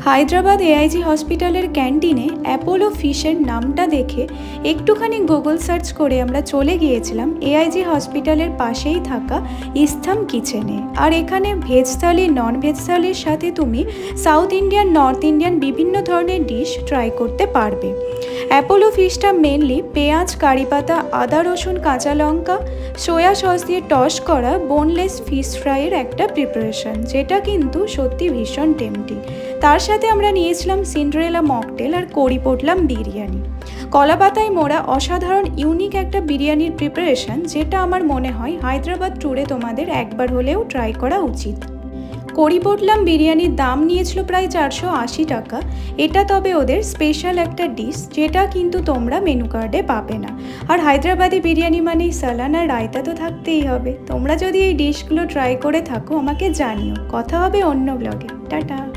Hyderabad AIG হসপিটালের ক্যান্টিনে Apollo ফিশের নামটা দেখে একটুখানি গুগল সার্চ করে আমরা চলে গিয়েছিলাম এআইজি হসপিটালের পাশেই থাকা ইস্থাম কিচেনে। আর এখানে ভেজ থালি, নন ভেজ থালির সাথে তুমি সাউথ ইন্ডিয়ান, নর্থ ইন্ডিয়ান বিভিন্ন ধরনের ডিশ ট্রাই করতে পারবে। অ্যাপোলো ফিশটা মেনলি পেঁয়াজ, কারি পাতা, আদা, রসুন, কাঁচা লঙ্কা, সোয়া সস দিয়ে টস করা বোনলেস ফিশ ফ্রাইয়ের একটা প্রিপারেশন, যেটা কিন্তু সত্যি ভীষণ টেম্পটিং। তার সাথে আমরা নিয়েছিলাম সিন্ড্রেলা মকটেল আর কড়ি পটলাম বিরিয়ানি। কলা পাতায় মোড়া অসাধারণ ইউনিক একটা বিরিয়ানির প্রিপারেশন, যেটা আমার মনে হয় হায়দ্রাবাদ ট্যুরে তোমাদের একবার হলেও ট্রাই করা উচিত। কড়ি পটলাম বিরিয়ানির দাম নিয়েছিল প্রায় 480 টাকা। এটা তবে ওদের স্পেশাল একটা ডিশ, যেটা কিন্তু তোমরা মেনু কার্ডে পাবে না। আর হায়দ্রাবাদি বিরিয়ানি মানেই সালান আর রায়তা তো থাকতেই হবে। তোমরা যদি এই ডিশগুলো ট্রাই করে থাকো আমাকে জানিও। কথা হবে অন্য ব্লগে। টাটা।